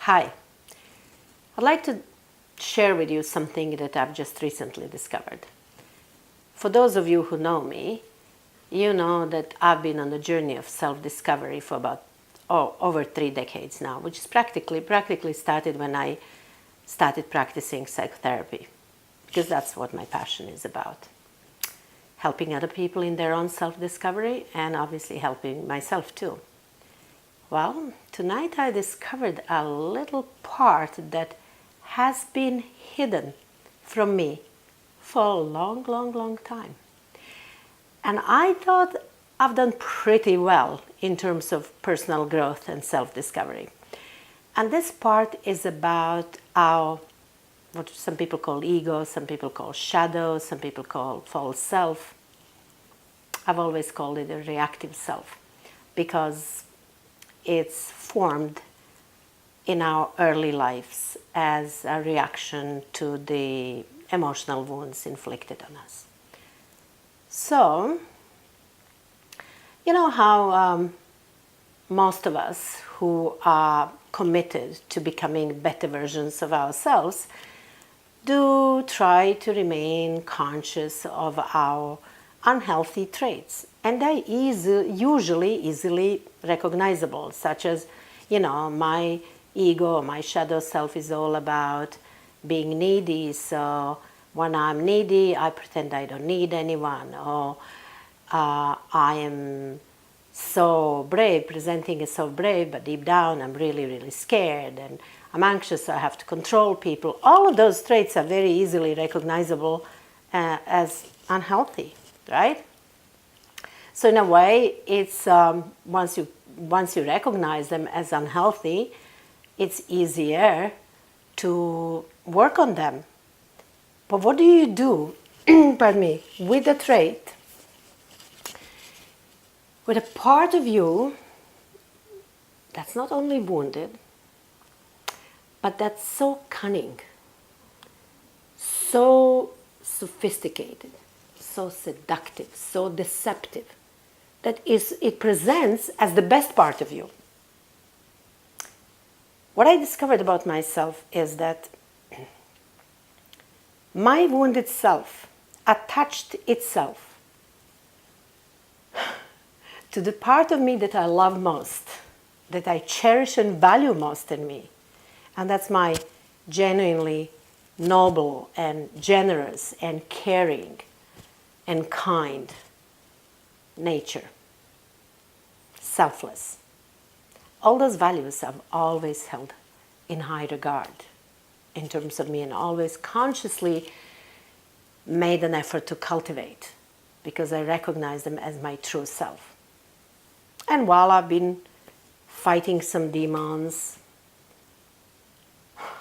Hi. I'd like to share with you something that I've just recently discovered. For those of you who know me, you know that I've been on a journey of self-discovery for about over 3 decades now, which is practically started when I started practicing psychotherapy, because that's what my passion is about. Helping other people in their own self-discovery and obviously helping myself too. Well, tonight I discovered a little part that has been hidden from me for a long time. And I thought I've done pretty well in terms of personal growth and self-discovery. And this part is about our, what some people call ego, some people call shadow, some people call false self. I've always called it a reactive self because it's formed in our early lives as a reaction to the emotional wounds inflicted on us. So, you know how most of us who are committed to becoming better versions of ourselves do try to remain conscious of our unhealthy traits, and they're usually easily recognizable, such as, you know, my ego, my shadow self is all about being needy, so when I'm needy, I pretend I don't need anyone, or I am so brave, presenting as so brave, but deep down I'm really scared, and I'm anxious, so I have to control people. All of those traits are very easily recognizable as unhealthy, right? So in a way, it's once you recognize them as unhealthy, it's easier to work on them. But what do you do, pardon me, with a trait, with a part of you that's not only wounded, but that's so cunning, so sophisticated, so seductive, so deceptive, that it presents as the best part of you. What I discovered about myself is that my wounded self attached itself to the part of me that I love most, that I cherish and value most in me. And that's my genuinely noble and generous and caring and kind nature, selfless. All those values I've always held in high regard in terms of me, and always consciously made an effort to cultivate, because I recognize them as my true self. And while I've been fighting some demons,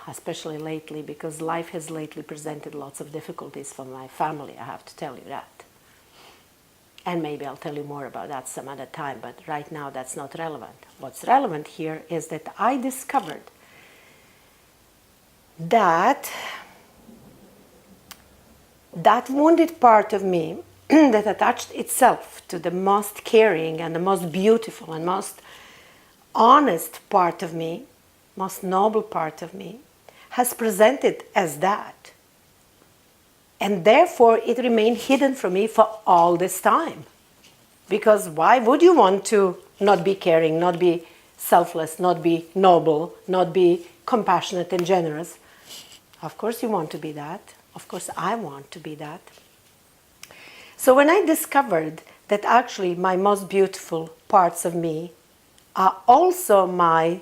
especially lately, because life has lately presented lots of difficulties for my family, I have to tell you that. And maybe I'll tell you more about that some other time, but right now that's not relevant. What's relevant here is that I discovered that wounded part of me that attached itself to the most caring and the most beautiful and most honest part of me, most noble part of me, has presented as that. And therefore it remained hidden from me for all this time. Because why would you want to not be caring, not be selfless, not be noble, not be compassionate and generous? Of course you want to be that. Of course I want to be that. So when I discovered that actually my most beautiful parts of me are also my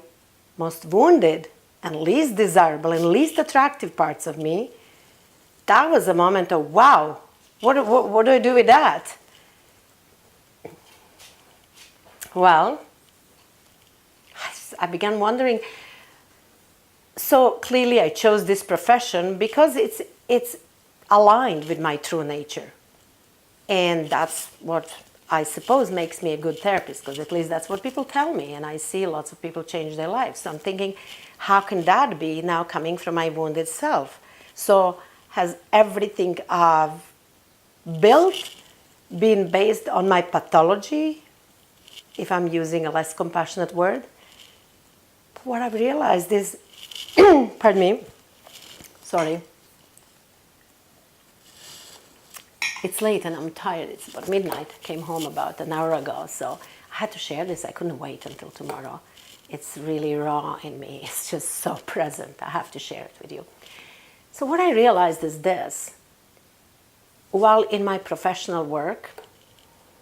most wounded and least desirable and least attractive parts of me, that was a moment of, wow, what do I do with that? Well, I began wondering. So clearly I chose this profession because it's aligned with my true nature. And that's what I suppose makes me a good therapist, because at least that's what people tell me, and I see lots of people change their lives. So I'm thinking, how can that be now coming from my wounded self? So has everything I've built been based on my pathology, if I'm using a less compassionate word? What I've realized is Pardon me. Sorry. It's late and I'm tired. It's about midnight. I came home about an hour ago, so I had to share this. I couldn't wait until tomorrow. It's really raw in me. It's just so present. I have to share it with you. So what I realized is this. While in my professional work,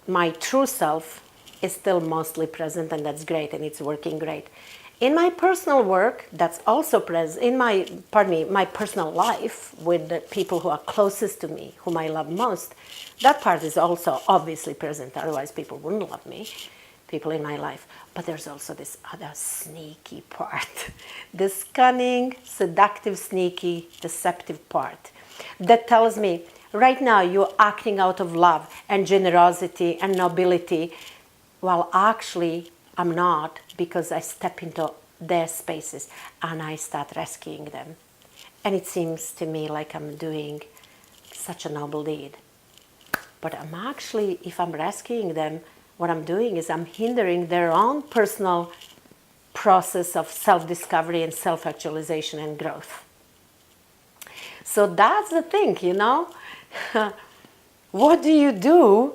my true self is still mostly present, and that's great, and it's working great. In my personal work, that's also present. In my, my personal life with the people who are closest to me, whom I love most, that part is also obviously present. Otherwise, people wouldn't love me, people in my life. But there's also this other sneaky part, this cunning, seductive, sneaky, deceptive part that tells me, right now you're acting out of love and generosity and nobility, while actually I'm not, because I step into their spaces and I start rescuing them. And it seems to me like I'm doing such a noble deed. But I'm actually, if I'm rescuing them, what I'm doing is I'm hindering their own personal process of self-discovery and self-actualization and growth. So that's the thing, you know. What do you do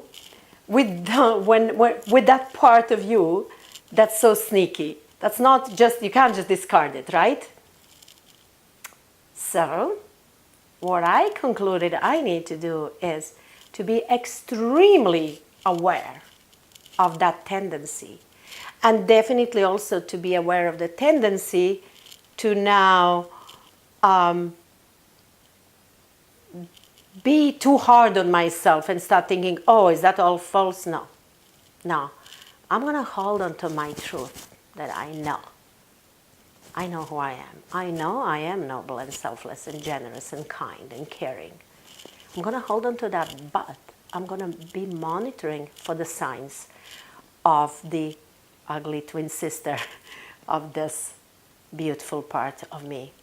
with with that part of you that's so sneaky? That's not just, you can't just discard it, right? So what I concluded I need to do is to be extremely aware of that tendency, and definitely also to be aware of the tendency to now be too hard on myself and start thinking, oh, is that all false? No. No. I'm going to hold on to my truth that I know. I know who I am. I know I am noble and selfless and generous and kind and caring. I'm going to hold on to that, but I'm going to be monitoring for the signs of the ugly twin sister of this beautiful part of me.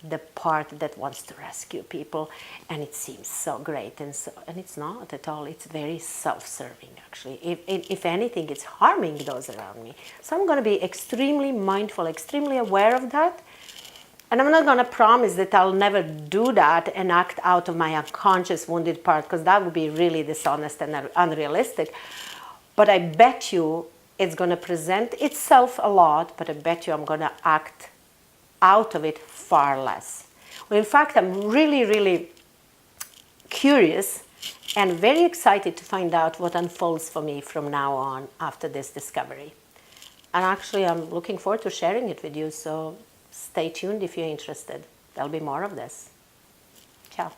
The part that wants to rescue people, and it seems so great, and it's not at all. It's very self-serving, actually. If anything, it's harming those around me. So I'm going to be extremely mindful, extremely aware of that, and I'm not going to promise that I'll never do that and act out of my unconscious wounded part, because that would be really dishonest and unrealistic. But I bet you it's going to present itself a lot, but I bet you I'm going to act out of it far less. Well, in fact, I'm really, really curious and very excited to find out what unfolds for me from now on after this discovery. And actually, I'm looking forward to sharing it with you, so stay tuned if you're interested. There'll be more of this. Ciao.